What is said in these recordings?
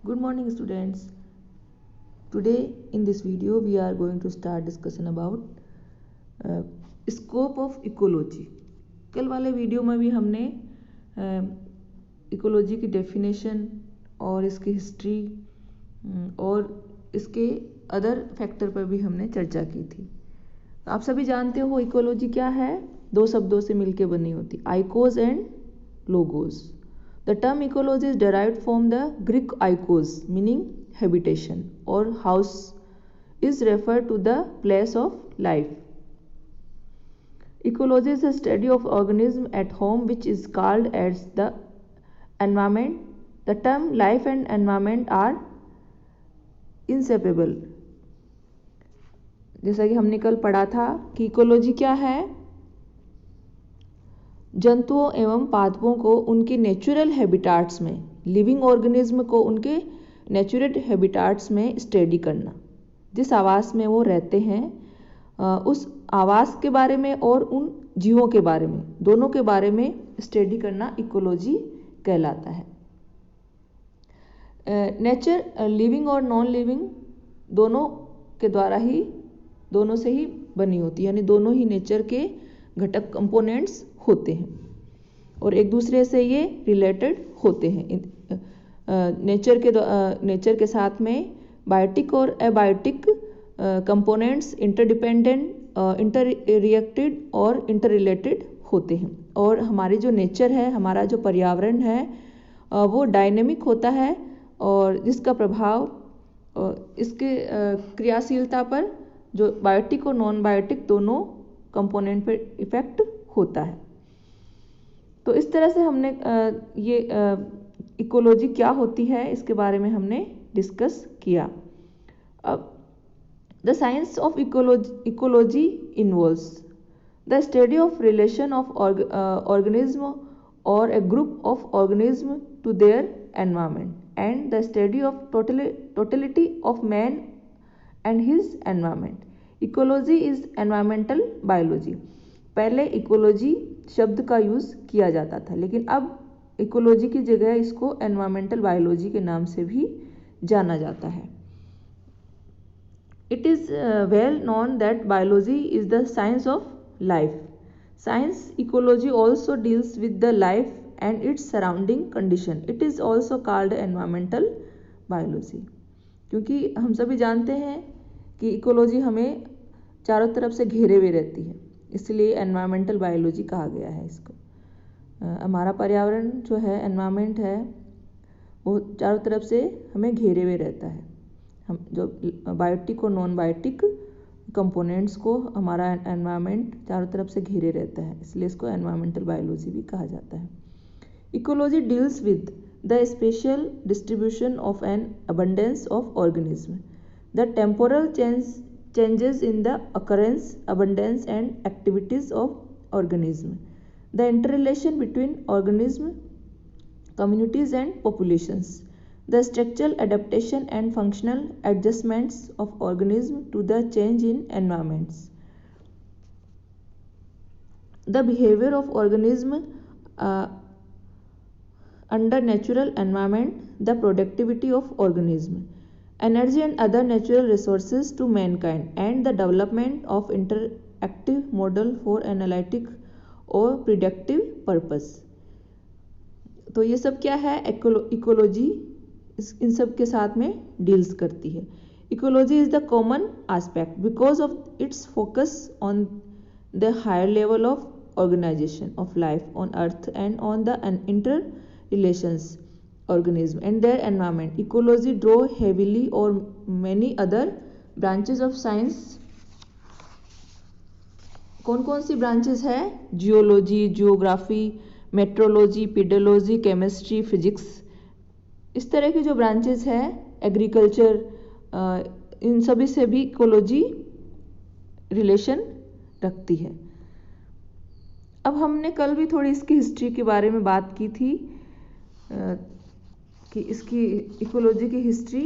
Good morning students. Today in this video we are going to start discussion about scope of ecology. कल वाले video में भी हमने ecology की definition और इसकी हिस्ट्री और इसके अदर फैक्टर पर भी हमने चर्चा की थी। आप सभी जानते हो इकोलॉजी क्या है, दो शब्दों से मिलकर बनी होती, oikos and logos. The term ecology is derived from the Greek eikos, meaning habitation, or house is referred to the place of life. Ecology is a study of organism at home which is called as the environment. The term life and environment are inseparable. जैसा कि हमने कल पढ़ा था कि ecology क्या है, जंतुओं एवं पादपों को उनके नेचुरल हैबिटाट्स में, लिविंग ऑर्गेनिज्म को उनके नेचुरल हैबिटाट्स में स्टडी करना, जिस आवास में वो रहते हैं उस आवास के बारे में और उन जीवों के बारे में, दोनों के बारे में स्टडी करना इकोलॉजी कहलाता है। नेचर लिविंग और नॉन लिविंग दोनों के द्वारा ही, दोनों से ही बनी होती है, यानी दोनों ही नेचर के घटक कंपोनेंट्स होते हैं और एक दूसरे से ये रिलेटेड होते हैं। नेचर के साथ में बायोटिक और एबायोटिक कंपोनेंट्स इंटरडिपेंडेंट, इंटररिएक्टेड और इंटररिलेटेड होते हैं। और हमारी जो नेचर है, हमारा जो पर्यावरण है वो डायनेमिक होता है और जिसका प्रभाव इसके क्रियाशीलता पर जो बायोटिक और नॉन बायोटिक दोनों कंपोनेंट पर इफेक्ट होता है। तो इस तरह से हमने ये इकोलॉजी क्या होती है इसके बारे में हमने डिस्कस किया। अब the science of ecology involves the study of relation of organism और a group of organism to their environment and the study of totality of man and his environment. Ecology is environmental biology. पहले ecology शब्द का use किया जाता था, लेकिन अब ecology की जगह इसको एनवायरमेंटल बायोलॉजी के नाम से भी जाना जाता है। It is well known that biology is the science of life. Science ecology also deals with the life and its surrounding condition. It is also called environmental biology, क्योंकि हम सभी जानते हैं कि इकोलॉजी हमें चारों तरफ से घेरे हुए रहती है, इसलिए एनवायरमेंटल बायोलॉजी कहा गया है इसको। हमारा पर्यावरण जो है, एनवायरमेंट है, वो चारों तरफ से हमें घेरे हुए रहता है। हम जो बायोटिक और नॉन बायोटिक कंपोनेंट्स को हमारा एनवायरमेंट चारों तरफ से घेरे रहता है, इसलिए इसको एनवायरमेंटल बायोलॉजी भी कहा जाता है। Ecology deals with the special distribution of N abundance of organism, the temporal changes in the occurrence, abundance and activities of organism, the interrelation between organism, communities and populations, the structural adaptation and functional adjustments of organism to the change in environments, the behavior of organism under natural environment, the productivity of organism, energy and other natural resources to mankind, and the development of interactive model for analytic और predictive purpose। तो ये सब क्या है, ecology इन सब के साथ में डील्स करती है। Ecology is the common aspect because of its focus on the higher level of organisation of life on earth and on the inter relations organism and their environment. Ecology draw heavily or many other branches of science। कौन कौन सी branches है? Geology, geography, metrology, pedology, chemistry, physics, इस तरह की जो branches है, agriculture, इन सभी से भी इकोलॉजी रिलेशन रखती है। अब हमने कल भी थोड़ी इसकी हिस्ट्री के बारे में बात की थी कि इसकी इकोलॉजी की हिस्ट्री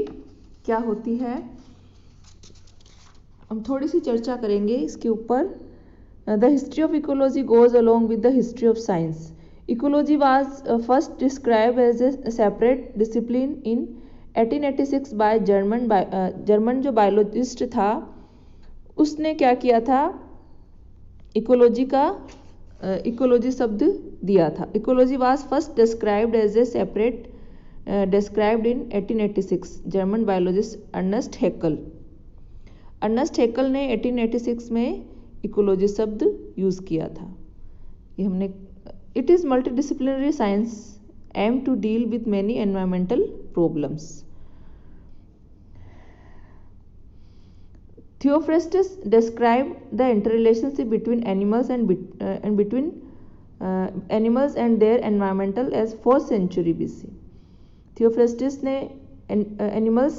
क्या होती है। हम थोड़ी सी चर्चा करेंगे इसके ऊपर। The history of ecology goes along with the history of science. Ecology was first described as a separate discipline in 1886 by German जो बायोलॉजिस्ट था उसने क्या किया था, इकोलॉजी शब्द दिया था। Ecology was first described as a separate described in 1886 German biologist Ernst Haeckel. Ernst Haeckel ने 1886 में इकोलॉजी शब्द यूज किया था। ये हमने it is multidisciplinary science aim to deal with many environmental problems. Theophrastus described the interrelationship between animals and between animals and their environmental as 4th century BC। थियोफ्रेस्टिस ने animals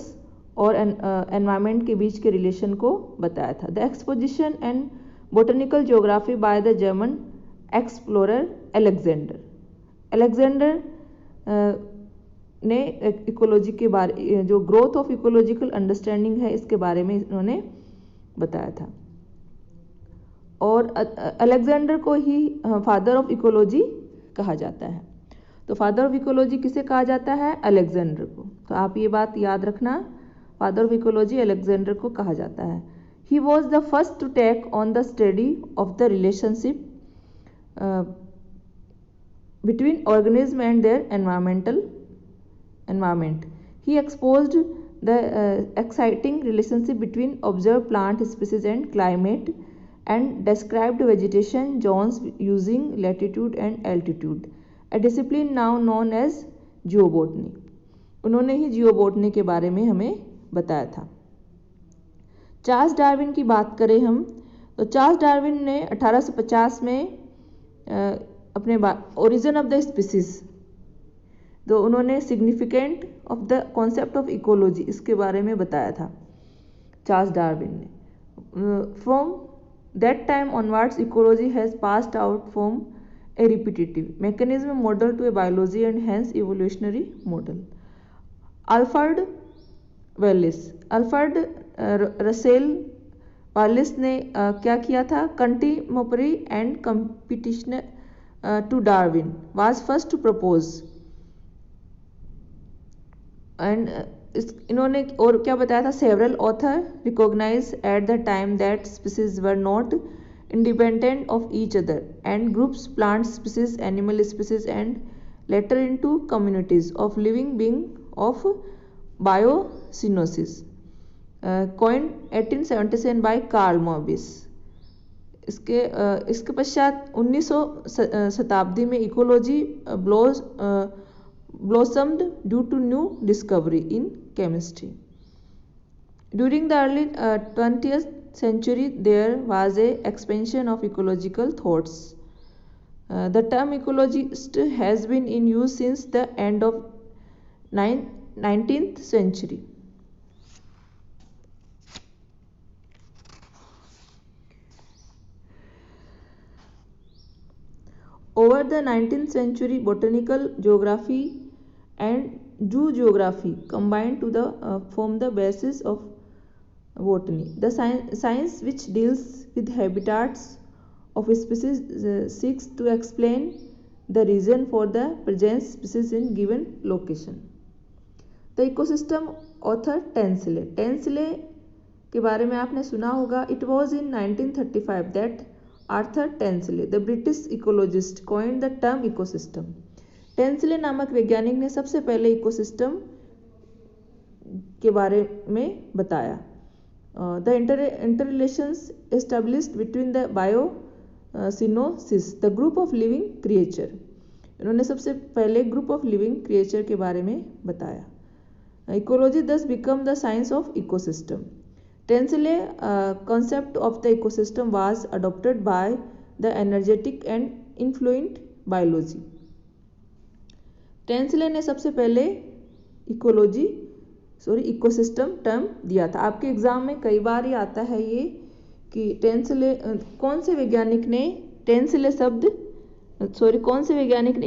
और environment के बीच के relation को बताया था। The exposition and botanical geography by the German explorer Alexander ने ecology के बारे, जो ग्रोथ ऑफ इकोलॉजिकल अंडरस्टैंडिंग है इसके बारे में इन्होंने बताया था। और अलेक्जेंडर को ही फादर ऑफ इकोलॉजी कहा जाता है। तो फादर ऑफ इकोलॉजी किसे कहा जाता है, अलेक्जेंडर को। तो आप ये बात याद रखना, फादर ऑफ इकोलॉजी अलेक्जेंडर को कहा जाता है। He was the first to take on the study of the relationship between organism and their environment. He exposed the exciting relationship between observed plant species and climate and described vegetation zones using latitude and altitude, a discipline now known as जियोबोटनी। उन्होंने ही जियोबोटनी के बारे में हमें बताया था। Charles Darwin की बात करें हम, तो चार्ल्स डार्विन ने 1850 में अपने ओरिजिन ऑफ द स्पीसीज, तो उन्होंने significant of the concept of ecology इसके बारे में बताया था चार्ल्स डार्विन ने। From that time onwards ecology has passed out from a repetitive mechanism model to a biology and hence evolutionary model। Alfred Russel Wallace ने क्या किया था, contemporary and competition to Darwin was first to propose and इन्होंने और क्या बताया था, several author recognise at the time that species were not independent of each other and groups plant species, animal species and later into communities of living being of biosynthesis, coined 1877 by Carl Moebius। इसके पश्चात 1900 शताब्दी में ecology blossomed due to new discovery in chemistry। During the early 20th century, there was a expansion of ecological thoughts। The term ecologist has been in use since the end of 19th century। Over the 19th century, botanical geography and zoo geography combined to form the basis of botany। The science which deals with habitats of species seeks to explain the reason for the presence species in given location। The ecosystem author Tansley के बारे में आपने सुना होगा। It was in 1935 that Arthur Tansley the British ecologist coined the term ecosystem। Tansley नामक वैज्ञानिक ने सबसे पहले इकोसिस्टम के बारे में बताया। The interrelations established between the biosynthesis, the group of living creature। इन्होंने सबसे पहले ग्रुप ऑफ लिविंग क्रिएचर के बारे में बताया। Ecology thus become the science of ecosystem। Tansley concept of the ecosystem was adopted by the energetic and influent biology। Tansley ने सबसे पहले इकोसिस्टम टर्म दिया था। आपके एग्जाम में कई बार ही आता है ये कि कौन से वैज्ञानिक ने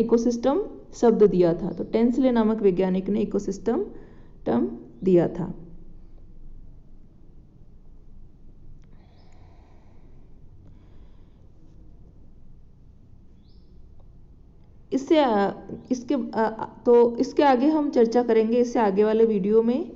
इकोसिस्टम शब्द दिया था, तो टेंसले नामक वैज्ञानिक ने इकोसिस्टम टर्म दिया था। इससे इसके तो इसके आगे हम चर्चा करेंगे इससे आगे वाले वीडियो में।